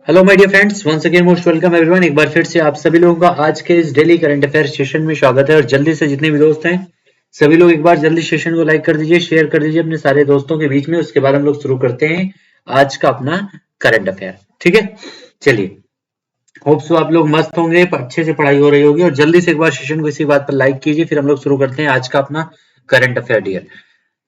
Hello my dear friends, once again most welcome everyone. एक बार फिर से आप सभी लोगों का आज के इस डेली करंट अफेयर सेशन में स्वागत है। और जल्दी से जितने भी दोस्त हैं सभी लोग एक बार जल्दी सेशन को लाइक कर दीजिए, शेयर कर दीजिए अपने सारे दोस्तों के बीच में। उसके बाद हम लोग शुरू करते हैं आज का अपना करंट अफेयर। ठीक है, चलिए। होप सो आप लोग मस्त होंगे, अच्छे से पढ़ाई हो रही होगी। और जल्दी से एक बार सेशन को इसी बात पर लाइक कीजिए, फिर हम लोग शुरू करते हैं आज का अपना करंट अफेयर। डियर,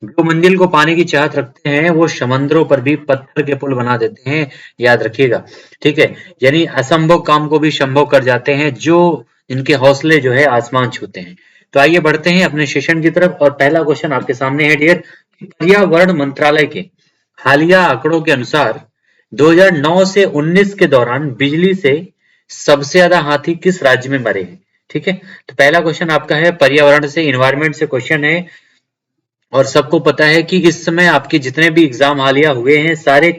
जो मंजिल को पाने की चाहत रखते हैं वो समंदरों पर भी पत्थर के पुल बना देते हैं, याद रखिएगा। ठीक है, यानी असंभव काम को भी संभव कर जाते हैं जो इनके हौसले जो है आसमान छूते हैं। तो आइए बढ़ते हैं अपने सेशन की तरफ। और पहला क्वेश्चन आपके सामने है डियर, पर्यावरण मंत्रालय के हालिया आंकड़ों के अनुसार 2009 से 19 के दौरान बिजली से सबसे ज्यादा हाथी किस राज्य में मरे हैं? ठीक है, तो पहला क्वेश्चन आपका है पर्यावरण से, इन्वायरमेंट से क्वेश्चन है। और सबको पता है कि इस समय आपके जितने भी एग्जाम हालिया हुए हैं, सारे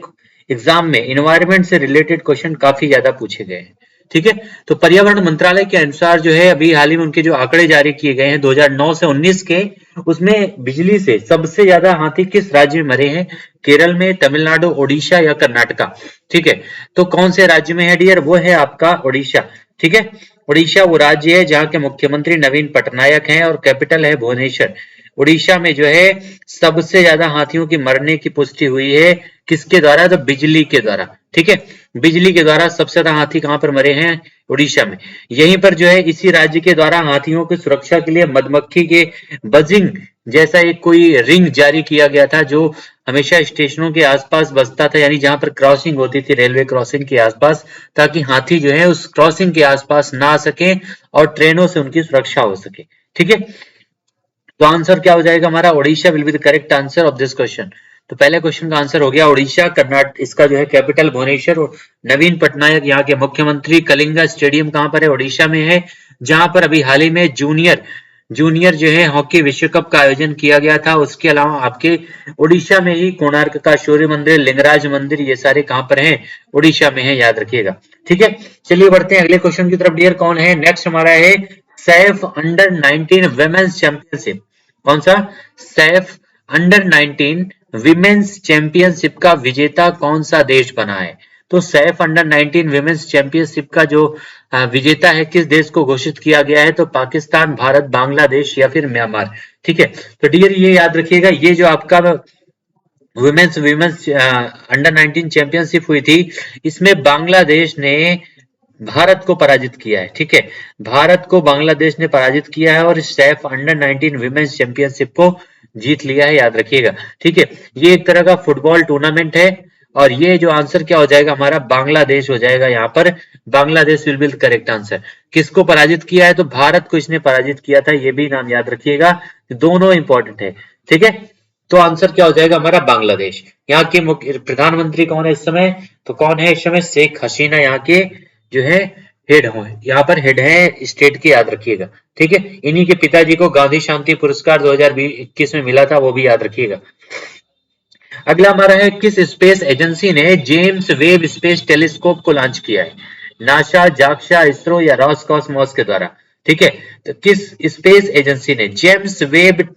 एग्जाम में इन्वायरमेंट से रिलेटेड क्वेश्चन काफी ज्यादा पूछे गए हैं। ठीक है, तो पर्यावरण मंत्रालय के अनुसार जो है अभी हाल ही में उनके जो आंकड़े जारी किए गए हैं 2009 से 19 के, उसमें बिजली से सबसे ज्यादा हाथी किस राज्य में मरे हैं? केरल में, तमिलनाडु, ओडिशा या कर्नाटका? ठीक है, तो कौन से राज्य में है डियर? वो है आपका ओडिशा। ठीक है, ओडिशा वो राज्य है जहां के मुख्यमंत्री नवीन पटनायक हैं और कैपिटल है भुवनेश्वर। उड़ीसा में जो है सबसे ज्यादा हाथियों की मरने की पुष्टि हुई है, किसके द्वारा? तो बिजली के द्वारा। ठीक है, बिजली के द्वारा सबसे ज्यादा हाथी कहां पर मरे हैं? उड़ीसा में। यहीं पर जो है इसी राज्य के द्वारा हाथियों की सुरक्षा के लिए मधुमक्खी के बजिंग जैसा एक कोई रिंग जारी किया गया था, जो हमेशा स्टेशनों के आसपास बसता था, यानी जहां पर क्रॉसिंग होती थी रेलवे क्रॉसिंग के आसपास, ताकि हाथी जो है उस क्रॉसिंग के आसपास ना आ सके और ट्रेनों से उनकी सुरक्षा हो सके। ठीक है, तो आंसर क्या हो जाएगा हमारा? Odisha will be the correct answer of this question. तो पहले क्वेश्चन का आंसर हो गया ओडिशा। कर्नाटक इसका जो है कैपिटल भुवनेश्वर। और नवीन पटनायक यहाँ के मुख्यमंत्री। कलिंगा स्टेडियम कहां पर है? ओडिशा में है, जहां पर अभी हाल ही में जूनियर जूनियर जो है हॉकी विश्व कप का आयोजन किया गया था। उसके अलावा आपके ओडिशा में ही कोणार्क का सूर्य मंदिर, लिंगराज मंदिर, ये सारे कहां पर हैं? ओडिशा में है, याद रखिएगा। ठीक है, चलिए बढ़ते हैं अगले क्वेश्चन की तरफ। डियर, कौन है नेक्स्ट? हमारा है सैफ अंडर 19 वुमेन्स चैंपियनशिप। कौन सा? सैफ अंडर 19 विमेन्स चैंपियनशिप का विजेता कौन सा देश बना है? तो सैफ अंडर 19 विमेन्स चैंपियनशिप का जो विजेता है, किस देश को घोषित किया गया है? तो पाकिस्तान, भारत, बांग्लादेश या फिर म्यांमार। ठीक है, तो डियर ये याद रखिएगा, ये जो आपका वुमेन्स वुमेन्स अंडर 19 चैंपियनशिप हुई थी, इसमें बांग्लादेश ने भारत को पराजित किया है। ठीक है, भारत को बांग्लादेश ने पराजित किया है और सैफ अंडर 19 विमेन्स चैंपियनशिप को जीत लिया है, याद रखिएगा। ठीक है, ये एक तरह का फुटबॉल टूर्नामेंट है। और ये जो आंसर क्या हो जाएगा हमारा? बांग्लादेश हो जाएगा यहाँ पर। Bangladesh will be the correct answer. किसको पराजित किया है? तो भारत को इसने पराजित किया था, ये भी नाम याद रखिएगा। दोनों इंपॉर्टेंट है। ठीक है, तो आंसर क्या हो जाएगा हमारा? बांग्लादेश। यहाँ के मुख्य प्रधानमंत्री कौन है इस समय? तो कौन है इस समय? शेख हसीना यहाँ के जो है हेड हो, यहाँ पर हेड है स्टेट के, याद रखिएगा। ठीक है, इन्हीं के पिताजी को गांधी शांति पुरस्कार 2021 में मिला था, वो भी याद रखिएगा। अगला हमारा है, किस स्पेस एजेंसी ने जेम्स वेब स्पेस टेलीस्कोप को लॉन्च किया है? नासा, जाक्सा, इसरो या रॉसकॉस्मोस के द्वारा? ठीक है, तो किस स्पेस एजेंसी ने जेम्स वेब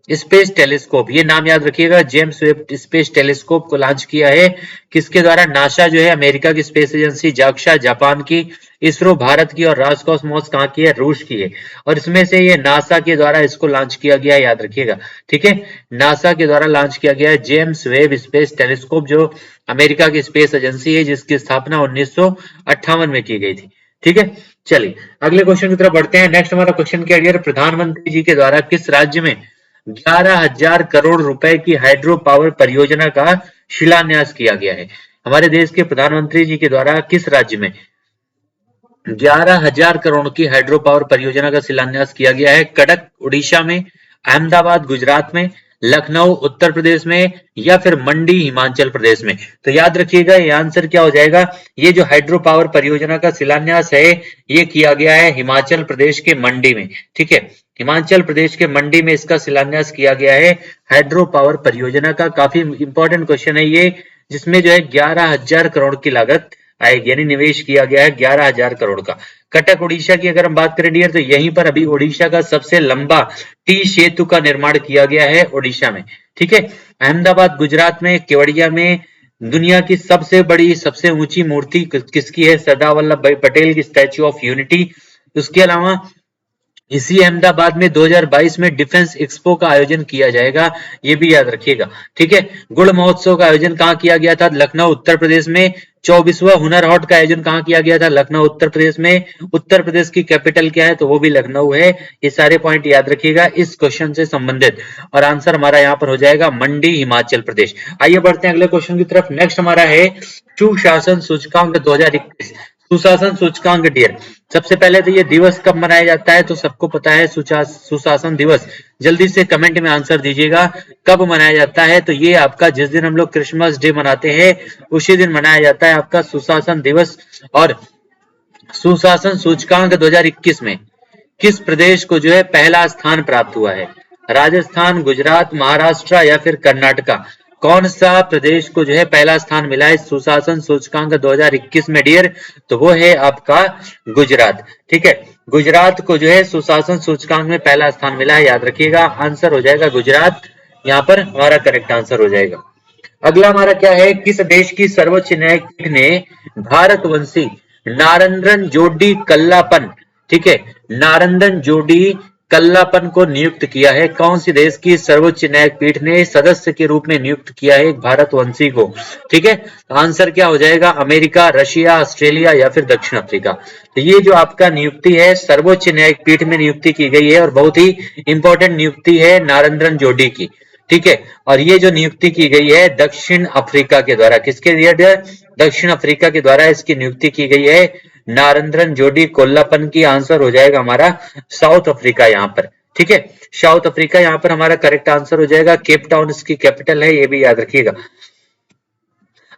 स्पेस टेलीस्कोप, ये नाम याद रखिएगा, जेम्स वेब स्पेस टेलीस्कोप को लॉन्च किया है? किसके द्वारा? नासा जो है अमेरिका की स्पेस एजेंसी, जाक्सा जापान की, इसरो भारत की और रॉसकॉस्मोस कहाँ की है? रूस की है। और इसमें से ये नासा के द्वारा इसको लॉन्च किया गया है, याद रखिएगा। ठीक है, नासा के द्वारा लॉन्च किया गया है जेम्स वेब स्पेस टेलीस्कोप, जो अमेरिका की स्पेस एजेंसी है, जिसकी स्थापना 1958 में की गई थी। ठीक है, चलिए अगले क्वेश्चन की तरफ बढ़ते हैं। नेक्स्ट हमारा क्वेश्चन क्या है? प्रधानमंत्री जी के द्वारा किस राज्य में 11,000 करोड़ रुपए की हाइड्रो पावर परियोजना का शिलान्यास किया गया है? हमारे देश के प्रधानमंत्री जी के द्वारा किस राज्य में 11,000 करोड़ की हाइड्रो पावर परियोजना का शिलान्यास किया गया है? कटक उड़ीसा में, अहमदाबाद गुजरात में, लखनऊ उत्तर प्रदेश में या फिर मंडी हिमाचल प्रदेश में? तो याद रखिएगा ये आंसर क्या हो जाएगा? ये जो हाइड्रो पावर परियोजना का शिलान्यास है, ये किया गया है हिमाचल प्रदेश के मंडी में। ठीक है, हिमाचल प्रदेश के मंडी में इसका शिलान्यास किया गया है हाइड्रो पावर परियोजना का। काफी इंपॉर्टेंट क्वेश्चन है ये, जिसमें जो है 11,000 करोड़ की लागत आएगी, यानी निवेश किया गया है 11,000 करोड़ का। कटक उड़ीसा की अगर हम बात करें डियर, तो यहीं पर अभी उड़ीसा का सबसे लंबा टी सेतु का निर्माण किया गया है उड़ीसा में। ठीक है, अहमदाबाद गुजरात में केवड़िया में दुनिया की सबसे बड़ी सबसे ऊंची मूर्ति किसकी है? सरदार वल्लभ भाई पटेल की स्टैच्यू ऑफ यूनिटी। उसके अलावा इसी अहमदाबाद में 2022 में डिफेंस एक्सपो का आयोजन किया जाएगा, ये भी याद रखिएगा। ठीक है, गुड़ महोत्सव का आयोजन कहाँ किया गया था? लखनऊ उत्तर प्रदेश में। 24वां हुनर हाट का आयोजन कहाँ किया गया था? लखनऊ उत्तर प्रदेश में। उत्तर प्रदेश की कैपिटल क्या है? तो वो भी लखनऊ है। ये सारे पॉइंट याद रखिएगा इस क्वेश्चन से संबंधित, और आंसर हमारा यहाँ पर हो जाएगा मंडी, हिमाचल प्रदेश। आइए बढ़ते हैं अगले क्वेश्चन की तरफ। नेक्स्ट हमारा है सुशासन सूचकांक 2021। सुशासन सूचकांक डियर, सबसे पहले तो ये दिवस कब मनाया जाता है? तो सबको पता है सुशासन दिवस। जल्दी से कमेंट में आंसर दीजिएगा कब मनाया जाता है। तो ये आपका जिस दिन हम लोग क्रिसमस डे मनाते हैं उसी दिन मनाया जाता है आपका सुशासन दिवस। और सुशासन सूचकांक 2021 में किस प्रदेश को जो है पहला स्थान प्राप्त हुआ है? राजस्थान, गुजरात, महाराष्ट्र या फिर कर्नाटका? कौन सा प्रदेश को जो है पहला स्थान मिला है सुशासन सूचकांक 2021 में डियर? तो वो है आपका गुजरात। ठीक है, गुजरात को जो है सुशासन सूचकांक में पहला स्थान मिला है, याद रखिएगा। आंसर हो जाएगा गुजरात, यहाँ पर हमारा करेक्ट आंसर हो जाएगा। अगला हमारा क्या है? किस देश की सर्वोच्च न्यायपीठ ने भारतवंशी नारंदन जोडी कल्लापन, ठीक है, नारंदन जोडी कल्लापन को नियुक्त किया है? कौन सी देश की सर्वोच्च न्यायपीठ ने सदस्य के रूप में नियुक्त किया है एक भारतवंशी को? ठीक है, तो आंसर क्या हो जाएगा? अमेरिका, रशिया, ऑस्ट्रेलिया या फिर दक्षिण अफ्रीका? तो ये जो आपका नियुक्ति है सर्वोच्च न्यायपीठ में नियुक्ति की गई है और बहुत ही इंपॉर्टेंट नियुक्ति है नारंदन जोडी की। ठीक है, और ये जो नियुक्ति की गई है दक्षिण अफ्रीका के द्वारा। किसके द्वारा? दक्षिण अफ्रीका के द्वारा इसकी नियुक्ति की गई है नारंदन जोडी कोल्लापन की। आंसर हो जाएगा हमारा साउथ अफ्रीका यहाँ पर। ठीक है, साउथ अफ्रीका यहाँ पर हमारा करेक्ट आंसर हो जाएगा। केप टाउन इसकी कैपिटल है, ये भी याद रखिएगा।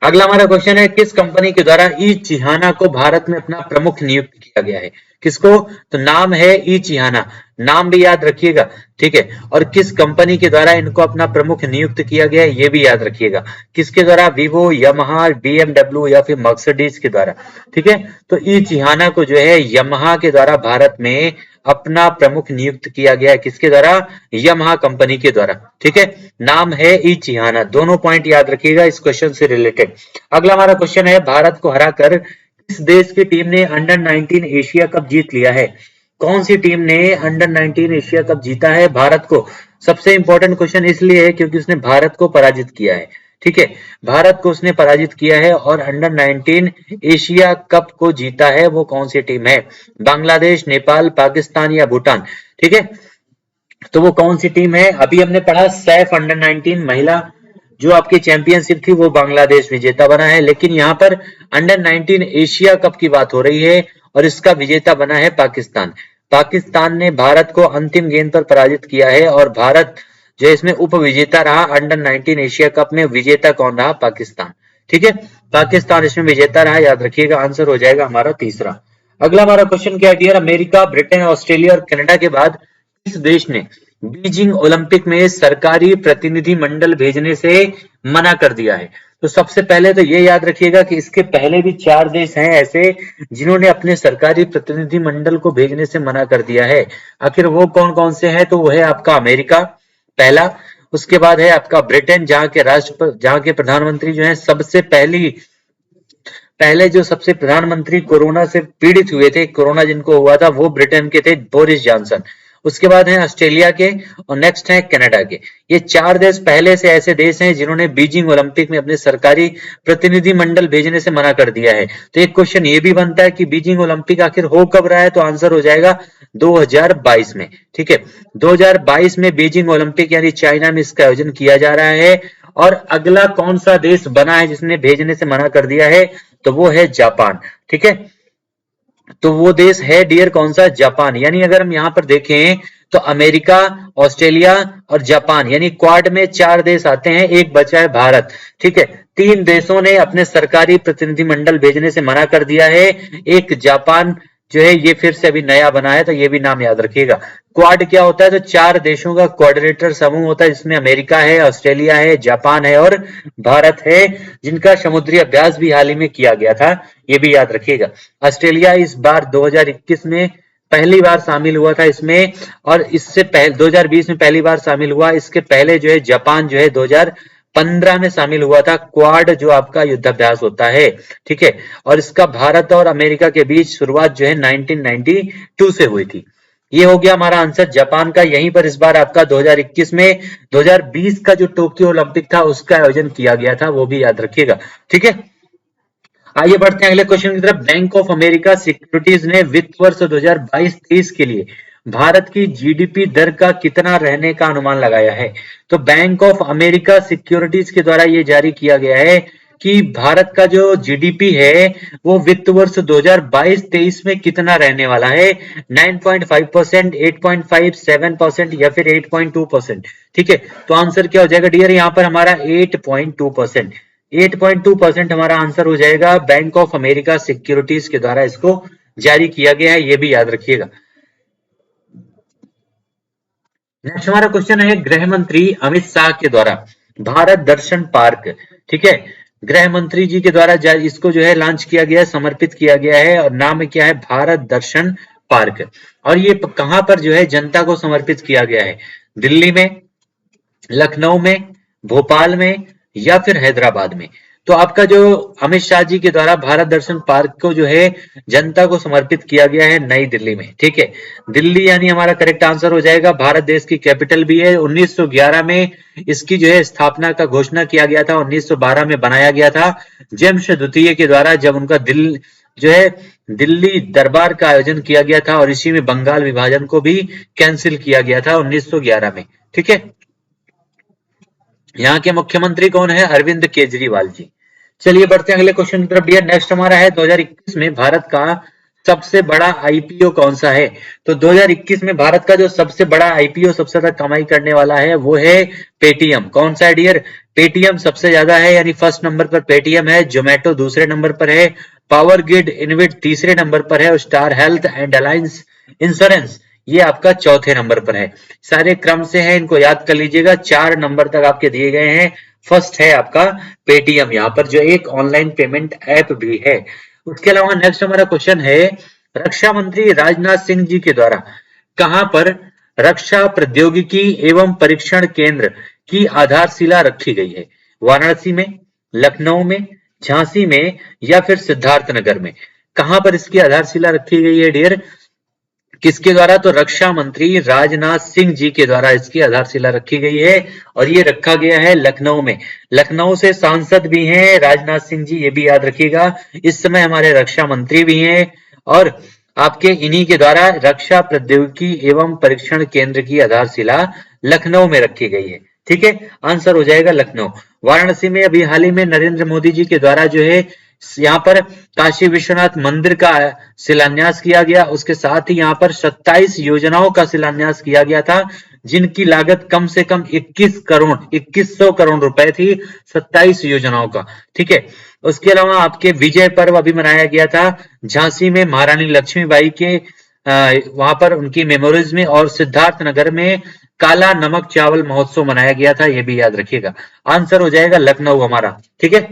अगला हमारा क्वेश्चन है किस कंपनी के द्वारा ई चिहाना को भारत में अपना प्रमुख नियुक्त किया गया है? किसको? तो नाम है ई चिहाना, नाम भी याद रखिएगा। ठीक है, और किस कंपनी के द्वारा इनको अपना प्रमुख नियुक्त किया गया है ये भी याद रखिएगा। किसके द्वारा? विवो, यमहा, बीएमडब्ल्यू या फिर मर्सिडीज के द्वारा। ठीक है, तो ई चिहाना को जो है यमहा के द्वारा भारत में अपना प्रमुख नियुक्त किया गया है। किसके द्वारा? यमहा कंपनी के द्वारा। ठीक है, नाम है ई चिहाना। दोनों पॉइंट याद रखिएगा इस क्वेश्चन से रिलेटेड। अगला हमारा क्वेश्चन है भारत को हराकर किस देश की टीम ने अंडर 19 एशिया कप जीत लिया है? कौन सी टीम ने अंडर 19 एशिया कप जीता है भारत को? सबसे इंपॉर्टेंट क्वेश्चन इसलिए है क्योंकि उसने भारत को पराजित किया है। ठीक है, भारत को उसने पराजित किया है और अंडर 19 एशिया कप को जीता है। वो कौन सी टीम है? बांग्लादेश, नेपाल, पाकिस्तान या भूटान? ठीक है, तो वो कौन सी टीम है? अभी हमने पढ़ा सैफ अंडर 19 महिला जो आपकी चैंपियनशिप थी वो बांग्लादेश विजेता बना है, लेकिन यहाँ पर अंडर 19 एशिया कप की बात हो रही है और इसका विजेता बना है पाकिस्तान। पाकिस्तान ने भारत को अंतिम गेंद पर पराजित किया है और भारत जो इसमें उप विजेता रहा। अंडर 19 एशिया कप में विजेता कौन रहा? पाकिस्तान। ठीक है, पाकिस्तान इसमें विजेता रहा, याद रखिएगा। आंसर हो जाएगा हमारा तीसरा। अगला हमारा क्वेश्चन क्या है? अमेरिका, ब्रिटेन, ऑस्ट्रेलिया और कनाडा के बाद किस देश ने बीजिंग ओलंपिक में सरकारी प्रतिनिधि मंडल भेजने से मना कर दिया है? तो सबसे पहले तो ये याद रखिएगा कि इसके पहले भी 4 देश हैं ऐसे जिन्होंने अपने सरकारी प्रतिनिधि मंडल को भेजने से मना कर दिया है। आखिर वो कौन कौन से हैं? तो वो है आपका अमेरिका पहला, उसके बाद है आपका ब्रिटेन जहां के प्रधानमंत्री जो है सबसे पहले जो सबसे प्रधानमंत्री कोरोना से पीड़ित हुए थे, कोरोना जिनको हुआ था वो ब्रिटेन के थे, बोरिस जॉनसन। उसके बाद है ऑस्ट्रेलिया के और नेक्स्ट है कनाडा के। ये 4 देश पहले से ऐसे देश हैं जिन्होंने बीजिंग ओलंपिक में अपने सरकारी प्रतिनिधि मंडल भेजने से मना कर दिया है। तो एक क्वेश्चन ये भी बनता है कि बीजिंग ओलंपिक आखिर हो कब रहा है? तो आंसर हो जाएगा 2022 में। ठीक है, 2022 में बीजिंग ओलंपिक यानी चाइना में इसका आयोजन किया जा रहा है। और अगला कौन सा देश बना है जिसने भेजने से मना कर दिया है? तो वो है जापान। ठीक है, तो वो देश है डियर कौन सा? जापान। यानी अगर हम यहां पर देखें तो अमेरिका, ऑस्ट्रेलिया और जापान यानी क्वाड में 4 देश आते हैं, एक बचा है भारत। ठीक है, 3 देशों ने अपने सरकारी प्रतिनिधि मंडल भेजने से मना कर दिया है, एक जापान जो है ये फिर से अभी नया बना है, तो ये भी नाम याद रखिएगा। क्वाड क्या होता है? तो 4 देशों का कोऑर्डिनेटर समूह होता है, जिसमें अमेरिका है, ऑस्ट्रेलिया है, जापान है और भारत है, जिनका समुद्री अभ्यास भी हाल ही में किया गया था, ये भी याद रखिएगा। ऑस्ट्रेलिया इस बार 2021 में पहली बार शामिल हुआ था इसमें, और इससे पहले 2020 में पहली बार शामिल हुआ। इसके पहले जो है जापान जो है 2015 में शामिल हुआ था, क्वाड जो आपका युद्धाभ्यास होता है, ठीक है। और इसका भारत और अमेरिका के बीच शुरुआत जो है 1992 से हुई थी। ये हो गया हमारा आंसर जापान का। यहीं पर इस बार आपका 2021 में 2020 का जो टोक्यो ओलंपिक था उसका आयोजन किया गया था, वो भी याद रखिएगा, ठीक है। आइए बढ़ते हैं अगले क्वेश्चन की तरफ। बैंक ऑफ अमेरिका सिक्योरिटीज ने वित्त वर्ष 2022-23 के लिए भारत की जीडीपी दर का कितना रहने का अनुमान लगाया है? तो बैंक ऑफ अमेरिका सिक्योरिटीज के द्वारा ये जारी किया गया है कि भारत का जो जीडीपी है वो वित्त वर्ष 2022-23 में कितना रहने वाला है? 9.5%, 8.57% या फिर 8.2%, ठीक है। तो आंसर क्या हो जाएगा डियर? यहाँ पर हमारा 8.2%, 8.2% हमारा आंसर हो जाएगा। बैंक ऑफ अमेरिका सिक्योरिटीज के द्वारा इसको जारी किया गया है, ये भी याद रखिएगा। नेक्स्ट हमारा क्वेश्चन है गृह मंत्री अमित शाह के द्वारा भारत दर्शन पार्क, ठीक है, गृह मंत्री जी के द्वारा इसको जो है लॉन्च किया गया है, समर्पित किया गया है, और नाम क्या है? भारत दर्शन पार्क। और ये कहां पर जो है जनता को समर्पित किया गया है? दिल्ली में, लखनऊ में, भोपाल में या फिर हैदराबाद में? तो आपका जो अमित शाह जी के द्वारा भारत दर्शन पार्क को जो है जनता को समर्पित किया गया है नई दिल्ली में, ठीक है। दिल्ली यानी हमारा करेक्ट आंसर हो जाएगा। भारत देश की कैपिटल भी है। 1911 में इसकी जो है स्थापना का घोषणा किया गया था, 1912 में बनाया गया था जेम्स द्वितीय के द्वारा, जब उनका जो है दिल्ली दरबार का आयोजन किया गया था, और इसी में बंगाल विभाजन को भी कैंसिल किया गया था 1911 में, ठीक है। यहाँ के मुख्यमंत्री कौन है? अरविंद केजरीवाल जी। चलिए बढ़ते हैं अगले क्वेश्चन की तरफ डियर। नेक्स्ट हमारा है 2021 में भारत का सबसे बड़ा आईपीओ कौन सा है? तो 2021 में भारत का जो सबसे बड़ा आईपीओ, सबसे ज्यादा कमाई करने वाला है, वो है पेटीएम। कौन सा है डियर? पेटीएम सबसे ज्यादा है, यानी फर्स्ट नंबर पर पेटीएम है, जोमेटो दूसरे नंबर पर है, पावर ग्रिड इनविट तीसरे नंबर पर है, और star health and alliance insurance ये आपका चौथे नंबर पर है। सारे क्रम से है, इनको याद कर लीजिएगा, 4 नंबर तक आपके दिए गए हैं। फर्स्ट है आपका पेटीएम, यहाँ पर जो एक ऑनलाइन पेमेंट ऐप भी है। उसके अलावा नेक्स्ट हमारा क्वेश्चन है रक्षा मंत्री राजनाथ सिंह जी के द्वारा कहां पर रक्षा प्रौद्योगिकी एवं परीक्षण केंद्र की आधारशिला रखी गई है? वाराणसी में, लखनऊ में, झांसी में या फिर सिद्धार्थनगर में? कहां पर इसकी आधारशिला रखी गई है डियर? किसके द्वारा? तो रक्षा मंत्री राजनाथ सिंह जी के द्वारा इसकी आधारशिला रखी गई है, और ये रखा गया है लखनऊ में। लखनऊ से सांसद भी हैं राजनाथ सिंह जी, ये भी याद रखिएगा। इस समय हमारे रक्षा मंत्री भी हैं, और आपके इन्हीं के द्वारा रक्षा प्रौद्योगिकी एवं परीक्षण केंद्र की आधारशिला लखनऊ में रखी गई है, ठीक है। आंसर हो जाएगा लखनऊ। वाराणसी में अभी हाल ही में नरेंद्र मोदी जी के द्वारा जो है यहाँ पर काशी विश्वनाथ मंदिर का शिलान्यास किया गया। उसके साथ ही यहाँ पर 27 योजनाओं का शिलान्यास किया गया था, जिनकी लागत कम से कम 2100 करोड़ रुपए थी, 27 योजनाओं का, ठीक है। उसके अलावा आपके विजय पर्व अभी मनाया गया था झांसी में महारानी लक्ष्मीबाई के वहां पर उनकी मेमोरीज में, और सिद्धार्थ नगर में काला नमक चावल महोत्सव मनाया गया था, ये भी याद रखिएगा। आंसर हो जाएगा लखनऊ हमारा, ठीक है।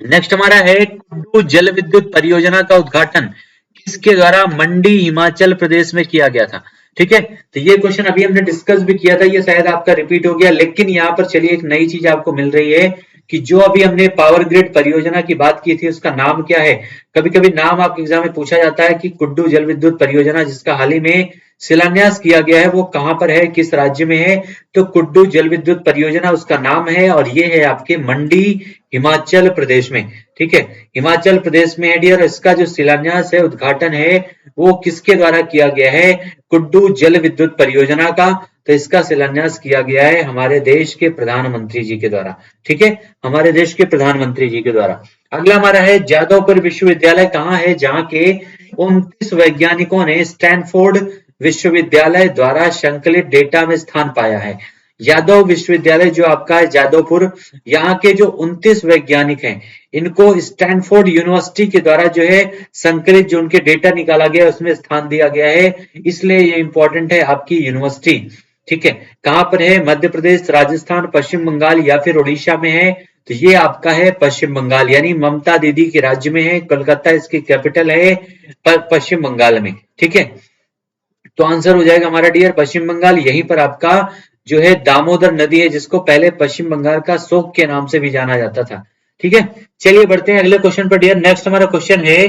नेक्स्ट हमारा है कुड्डू जल विद्युत परियोजना का उद्घाटन किसके द्वारा मंडी हिमाचल प्रदेश में किया गया था? ठीक है, तो ये क्वेश्चन अभी हमने डिस्कस भी किया था, ये शायद आपका रिपीट हो गया, लेकिन यहाँ पर चलिए एक नई चीज आपको मिल रही है कि जो अभी हमने पावर ग्रिड परियोजना की बात की थी उसका नाम क्या है। कभी कभी नाम आपके एग्जाम में पूछा जाता है कि कुड्डू जल विद्युत परियोजना जिसका हाल ही में शिलान्यास किया गया है वो कहां पर है, किस राज्य में है? तो कुड्डू जल विद्युत परियोजना उसका नाम है, और ये है आपके मंडी हिमाचल प्रदेश में, ठीक है, हिमाचल प्रदेश में है डियर। इसका जो शिलान्यास है, उद्घाटन है, वो किसके द्वारा किया गया है? कुड्डू जल विद्युत परियोजना का। तो इसका शिलान्यास किया गया है हमारे देश के प्रधानमंत्री जी के द्वारा, ठीक है, हमारे देश के प्रधानमंत्री जी के द्वारा। अगला हमारा है जादवपुर विश्वविद्यालय कहाँ है जहां के 29 वैज्ञानिकों ने स्टैनफोर्ड विश्वविद्यालय द्वारा संकलित डेटा में स्थान पाया है? यादव विश्वविद्यालय जो आपका है जादवपुर, यहाँ के जो 29 वैज्ञानिक हैं, इनको स्टैनफोर्ड यूनिवर्सिटी के द्वारा जो है संकलित जो उनके डेटा निकाला गया है उसमें स्थान दिया गया है, इसलिए ये इंपॉर्टेंट है आपकी यूनिवर्सिटी। ठीक है, कहां पर है? मध्य प्रदेश, राजस्थान, पश्चिम बंगाल या फिर उड़ीसा में है? तो ये आपका है पश्चिम बंगाल, यानी ममता दीदी के राज्य में है, कोलकाता इसकी कैपिटल है पश्चिम बंगाल में। ठीक है, तो आंसर हो जाएगा हमारा डियर पश्चिम बंगाल। यहीं पर आपका जो है दामोदर नदी है, जिसको पहले पश्चिम बंगाल का शोक के नाम से भी जाना जाता था। ठीक है, चलिए बढ़ते हैं अगले क्वेश्चन पर डियर। नेक्स्ट हमारा क्वेश्चन है,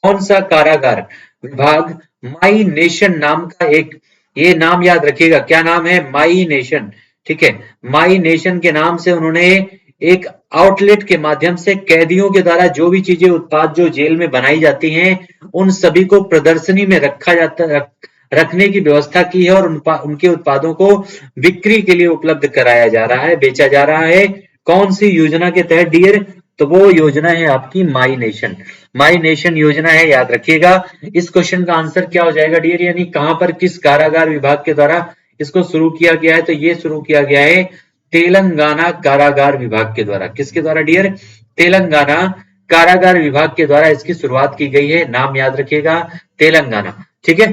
कौन सा कारागार विभाग माई नेशन नाम का एक, ये नाम याद रखिएगा, क्या नाम है? My nation. ठीक है, माई नेशन के नाम से उन्होंने एक आउटलेट के माध्यम से कैदियों के द्वारा जो भी चीजें उत्पाद जो जेल में बनाई जाती हैं उन सभी को प्रदर्शनी में रखने की व्यवस्था की है और उनके उत्पादों को बिक्री के लिए उपलब्ध कराया जा रहा है, बेचा जा रहा है। कौन सी योजना के तहत डियर? तो वो योजना है आपकी माई नेशन। माई नेशन योजना है, याद रखिएगा। इस क्वेश्चन का आंसर क्या हो जाएगा डियर, यानी कहां पर किस कारागार विभाग के द्वारा इसको शुरू किया गया है? तो ये शुरू किया गया है तेलंगाना कारागार विभाग के द्वारा। किसके द्वारा डियर? तेलंगाना कारागार विभाग के द्वारा इसकी शुरुआत की गई है, नाम याद रखिएगा, तेलंगाना। ठीक है,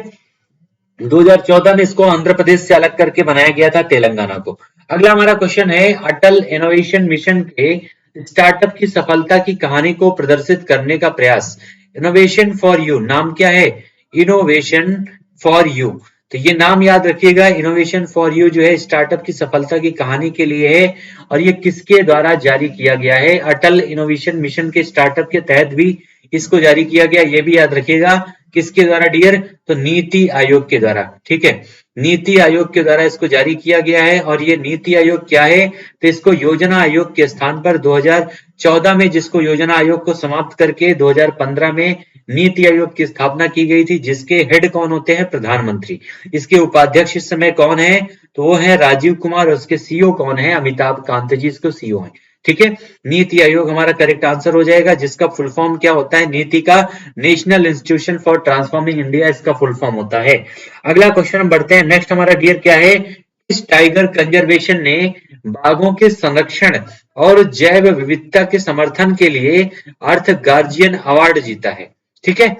2014 में इसको आंध्र प्रदेश से अलग करके बनाया गया था तेलंगाना को। अगला हमारा क्वेश्चन है, अटल इनोवेशन मिशन के स्टार्टअप की सफलता की कहानी को प्रदर्शित करने का प्रयास। इनोवेशन फॉर यू नाम क्या है? इनोवेशन फॉर यू, तो ये नाम याद रखिएगा। इनोवेशन फॉर यू जो है स्टार्टअप की सफलता की कहानी के लिए है और ये किसके द्वारा जारी किया गया है? अटल इनोवेशन मिशन के स्टार्टअप के तहत भी इसको जारी किया गया, ये भी याद रखिएगा। किसके द्वारा डियर? तो नीति आयोग के द्वारा। ठीक है, नीति आयोग के द्वारा इसको जारी किया गया है। और ये नीति आयोग क्या है? तो इसको योजना आयोग के स्थान पर 2014 में जिसको योजना आयोग को समाप्त करके 2015 में नीति आयोग की स्थापना की गई थी, जिसके हेड कौन होते हैं? प्रधानमंत्री। इसके उपाध्यक्ष इस समय कौन है? तो वो है राजीव कुमार और उसके सीईओ कौन है? अमिताभ कांत जी इसको सीईओ है। ठीक है, नीति आयोग हमारा करेक्ट आंसर हो जाएगा, जिसका फुल फॉर्म क्या होता है? नीति का national institution for transforming India इसका फुल फॉर्म होता है। अगला क्वेश्चन हम बढ़ते हैं। नेक्स्ट हमारा डियर क्या है? इस टाइगर कंजर्वेशन ने बाघों के संरक्षण और जैव विविधता के समर्थन के लिए अर्थ गार्जियन अवार्ड जीता है। ठीक है,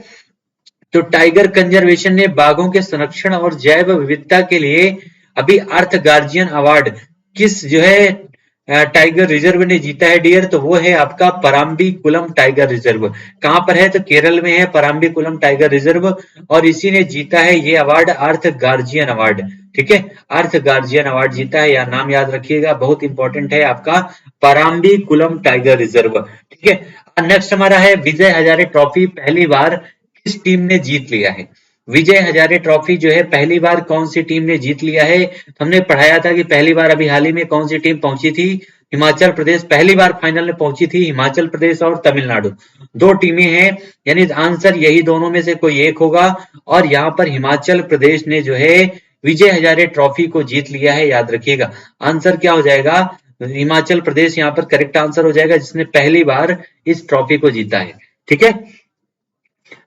तो टाइगर कंजर्वेशन ने बाघों के संरक्षण और जैव विविधता के लिए अभी अर्थ गार्जियन अवार्ड किस जो है टाइगर रिजर्व ने जीता है डियर? तो वो है आपका पराम्बीकुलम टाइगर रिजर्व। कहां पर है? तो केरल में है पराम्बीकुलम टाइगर रिजर्व और इसी ने जीता है ये अवार्ड, अर्थ गार्जियन अवार्ड। ठीक है, अर्थ गार्जियन अवार्ड जीता है, या नाम याद रखिएगा, बहुत इंपॉर्टेंट है आपका पराम्बीकुलम टाइगर रिजर्व। ठीक है, नेक्स्ट हमारा है, विजय हजारे ट्रॉफी पहली बार किस टीम ने जीत लिया है? विजय हजारे ट्रॉफी जो है पहली बार कौन सी टीम ने जीत लिया है? हमने पढ़ाया था कि पहली बार अभी हाल ही में कौन सी टीम पहुंची थी? हिमाचल प्रदेश पहली बार फाइनल में पहुंची थी, हिमाचल प्रदेश और तमिलनाडु, दो टीमें हैं, यानी आंसर यही दोनों में से कोई एक होगा। और यहाँ पर हिमाचल प्रदेश ने जो है विजय हजारे ट्रॉफी को जीत लिया है, याद रखिएगा। आंसर क्या हो जाएगा? हिमाचल प्रदेश यहाँ पर करेक्ट आंसर हो जाएगा, जिसने पहली बार इस ट्रॉफी को जीता है। ठीक है,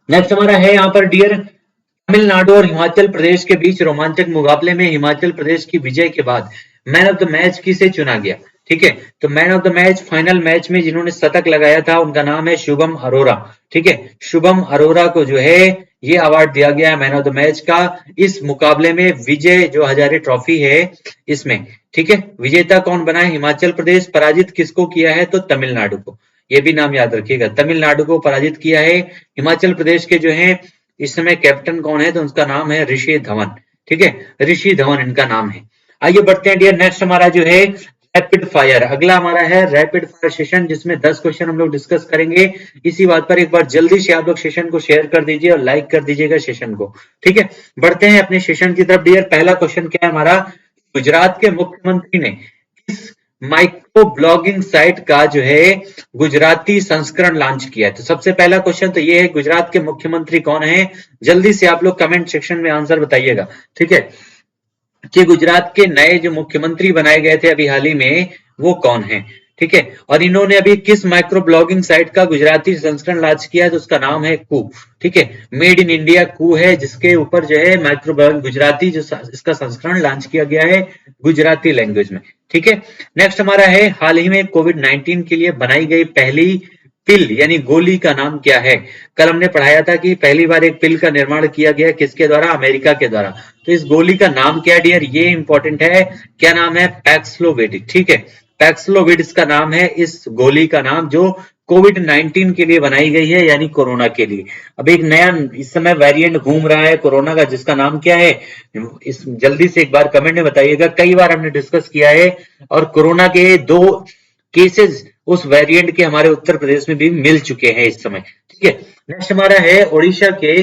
नेक्स्ट हमारा है यहाँ पर डियर, तमिलनाडु और हिमाचल प्रदेश के बीच रोमांचक मुकाबले में हिमाचल प्रदेश की विजय के बाद मैन ऑफ द मैच किसे चुना गया? ठीक है, तो man of the match final match में जिन्होंने शतक लगाया था उनका नाम है शुभम अरोरा। ठीक है, शुभम अरोरा को जो है ये अवार्ड दिया गया है मैन ऑफ द मैच का इस मुकाबले में, विजय जो हजारे ट्रॉफी है इसमें। ठीक है, विजेता कौन बना है? हिमाचल प्रदेश। पराजित किसको किया है? तो तमिलनाडु को, ये भी नाम याद रखिएगा, तमिलनाडु को पराजित किया है। हिमाचल प्रदेश के जो है इस समय कैप्टन कौन है? तो उसका नाम है ऋषि धवन। ठीक है, ऋषि धवन इनका नाम है। आइए बढ़ते हैं डियर, नेक्स्ट हमारा जो है रैपिड फायर। अगला हमारा है रैपिड फायर सेशन, जिसमें 10 क्वेश्चन हम लोग डिस्कस करेंगे। इसी बात पर एक बार जल्दी से आप लोग सेशन को शेयर कर दीजिए और लाइक कर दीजिएगा सेशन को। ठीक है, बढ़ते हैं अपने सेशन की तरफ डियर। पहला क्वेश्चन क्या है हमारा? गुजरात के मुख्यमंत्री ने किस माइक्रो ब्लॉगिंग साइट का जो है गुजराती संस्करण लॉन्च किया है? तो सबसे पहला क्वेश्चन तो ये है, गुजरात के मुख्यमंत्री कौन है? जल्दी से आप लोग कमेंट सेक्शन में आंसर बताइएगा। ठीक है, कि गुजरात के नए जो मुख्यमंत्री बनाए गए थे अभी हाल ही में, वो कौन है? ठीक है। और इन्होंने अभी किस माइक्रो ब्लॉगिंग साइट का गुजराती संस्करण लॉन्च किया है, तो उसका नाम है कू। ठीक है, मेड इन इंडिया कू है, जिसके ऊपर जो है माइक्रो ब्लॉगिंग गुजराती जो इसका संस्करण लॉन्च किया गया है गुजराती लैंग्वेज में। ठीक है, नेक्स्ट हमारा है हाल ही में कोविड-19 के लिए बनाई गई पहली पिल यानी गोली का नाम क्या है। कल हमने पढ़ाया था कि पहली बार एक पिल का निर्माण किया गया किसके द्वारा, अमेरिका के द्वारा। तो इस गोली का नाम क्या है डियर, ये इंपॉर्टेंट है। क्या नाम है, पैक्सलोविड। ठीक है, पैक्सलोविड इसका नाम है, इस गोली का नाम जो कोविड-19 के लिए बनाई गई है यानी कोरोना के लिए। अब एक नया इस समय वेरिएंट घूम रहा है कोरोना का, जिसका नाम क्या है, इस जल्दी से एक बार कमेंट में बताइएगा। कई बार हमने डिस्कस किया है और कोरोना के 2 केसेस उस वेरिएंट के हमारे उत्तर प्रदेश में भी मिल चुके हैं इस समय। ठीक है, नेक्स्ट हमारा है ओडिशा के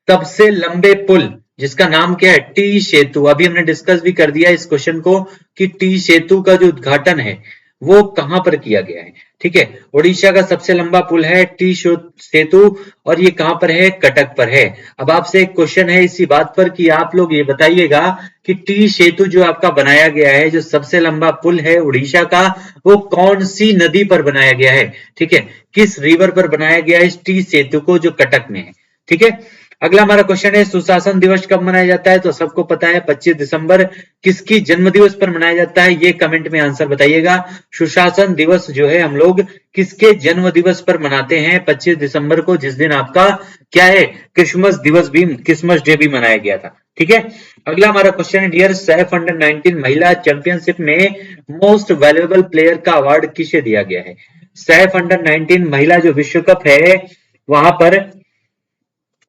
सबसे लंबे पुल, जिसका नाम क्या है, टी सेतु। अभी हमने डिस्कस भी कर दिया इस क्वेश्चन को कि टी सेतु का जो उद्घाटन है वो कहां पर किया गया है। ठीक है, ओडिशा का सबसे लंबा पुल है टी सेतु, और ये कहां पर है, कटक पर है। अब आपसे एक क्वेश्चन है इसी बात पर कि आप लोग ये बताइएगा कि टी सेतु जो आपका बनाया गया है, जो सबसे लंबा पुल है उड़ीसा का, वो कौन सी नदी पर बनाया गया है। ठीक है, किस रिवर पर बनाया गया है इस टी सेतु को जो कटक में है। ठीक है, अगला हमारा क्वेश्चन है सुशासन दिवस कब मनाया जाता है, तो सबको पता है 25 दिसंबर। किसकी जन्म दिवस पर मनाया जाता है, ये कमेंट में आंसर बताइएगा। सुशासन दिवस जो है हम लोग किसके जन्म दिवस पर मनाते हैं, 25 दिसंबर को, जिस दिन आपका क्या है, क्रिसमस दिवस भी, क्रिसमस डे भी मनाया गया था। ठीक है, अगला हमारा क्वेश्चन है डियर सैफ अंडर 19 महिला चैंपियनशिप में मोस्ट वैल्यूएबल प्लेयर का अवार्ड किसे दिया गया है। सैफ अंडर 19 महिला जो विश्व कप है वहां पर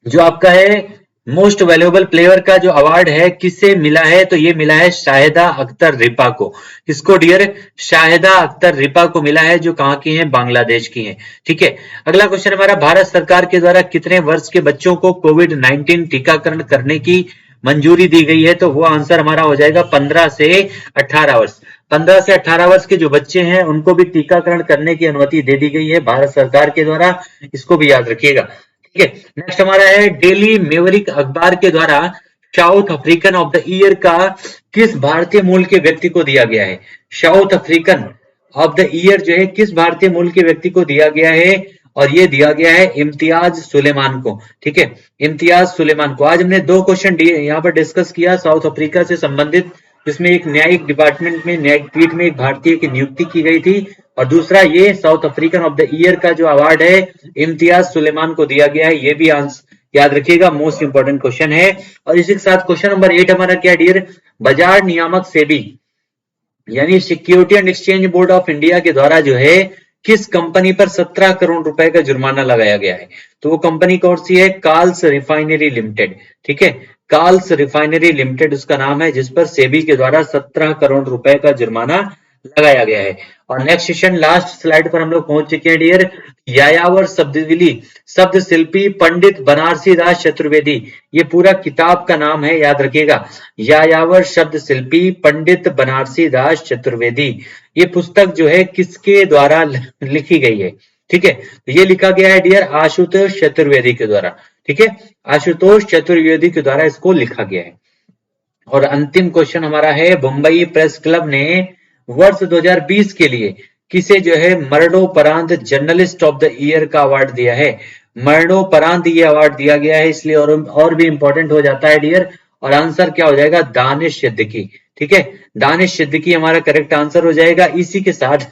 जो आपका है मोस्ट वैल्यूएबल प्लेयर का जो अवार्ड है किससे मिला है, तो ये मिला है शाहिदा अख्तर रिपा को। किसको डियर, शाहिदा अख्तर रिपा को मिला है, जो कहां की है, बांग्लादेश की है। ठीक है, अगला क्वेश्चन हमारा भारत सरकार के द्वारा कितने वर्ष के बच्चों को कोविड-19 टीकाकरण करने की मंजूरी दी गई है, तो वो आंसर हमारा हो जाएगा 15 से 18 वर्ष। 15 से 18 वर्ष के जो बच्चे हैं उनको भी टीकाकरण करने की अनुमति दे दी गई है भारत सरकार के द्वारा, इसको भी याद रखिएगा। ठीक है, नेक्स्ट हमारा है डेली मेवरिक अखबार के द्वारा south African of the year का किस भारतीय मूल के व्यक्ति को दिया गया है। South African of the year जो है किस भारतीय मूल के व्यक्ति को दिया गया है, और ये दिया गया है इम्तियाज सुलेमान को। ठीक है, इम्तियाज सुलेमान को। आज हमने 2 क्वेश्चन यहाँ पर डिस्कस किया साउथ अफ्रीका से संबंधित, जिसमें एक न्यायिक डिपार्टमेंट में न्यायिक पीठ में एक भारतीय की नियुक्ति की गई थी, और दूसरा ये south African of the year का जो अवार्ड है इम्तियाज सुलेमान को दिया गया है। ये भी आंसर याद रखिएगा, मोस्ट इंपोर्टेंट क्वेश्चन है। और इसी के साथ क्वेश्चन नंबर 8 हमारा क्या डियर, बाजार नियामक सेबी यानी security and exchange board of India के द्वारा जो है किस कंपनी पर 17 करोड़ रुपए का जुर्माना लगाया गया है, तो वो कंपनी कौन सी है, कार्ल्स रिफाइनरी लिमिटेड। ठीक है, कार्ल्स रिफाइनरी लिमिटेड उसका नाम है, जिस पर सेबी के द्वारा 17 करोड़ रुपए का जुर्माना लगाया गया है। और नेक्स्ट सेशन लास्ट स्लाइड पर हम लोग पहुंच चुके हैं डियर, यायावर शब्दविली शब्द शिल्पी पंडित बनारसी दास चतुर्वेदी, ये पूरा किताब का नाम है, याद रखिएगा, यायावर शब्द शिल्पी पंडित बनारसी दास चतुर्वेदी। ये पुस्तक जो है किसके द्वारा लिखी गई है। ठीक है, तो ये लिखा गया है डियर आशुतोष चतुर्वेदी के द्वारा। ठीक है, आशुतोष चतुर्वेदी के द्वारा इसको लिखा गया है। और अंतिम क्वेश्चन हमारा है मुंबई प्रेस क्लब ने वर्ष 2020 के लिए किसे जो है मरणोपरांत जर्नलिस्ट ऑफ द ईयर का अवार्ड दिया है। मरणोपरांत ये अवार्ड दिया गया है, इसलिए और भी इंपॉर्टेंट हो जाता है डियर, और आंसर क्या हो जाएगा, दानिश सिद्दीकी। ठीक है, दानिश सिद्दीकी हमारा करेक्ट आंसर हो जाएगा। इसी के साथ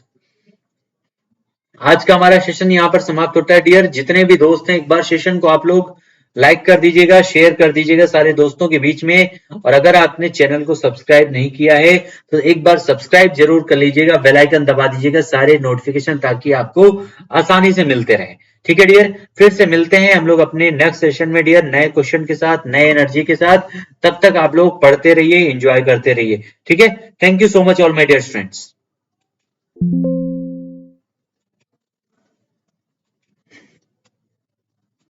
आज का हमारा सेशन यहाँ पर समाप्त होता है डियर। जितने भी दोस्त हैं एक बार सेशन को आप लोग लाइक कर दीजिएगा, शेयर कर दीजिएगा सारे दोस्तों के बीच में, और अगर आपने चैनल को सब्सक्राइब नहीं किया है तो एक बार सब्सक्राइब जरूर कर लीजिएगा, बेल आइकन दबा दीजिएगा सारे नोटिफिकेशन, ताकि आपको आसानी से मिलते रहे। ठीक है डियर, फिर से मिलते हैं हम लोग अपने नेक्स्ट सेशन में डियर, नए क्वेश्चन के साथ, नए एनर्जी के साथ। तब तक आप लोग पढ़ते रहिए, एंजॉय करते रहिए। ठीक है, thank you so much all my dear friends.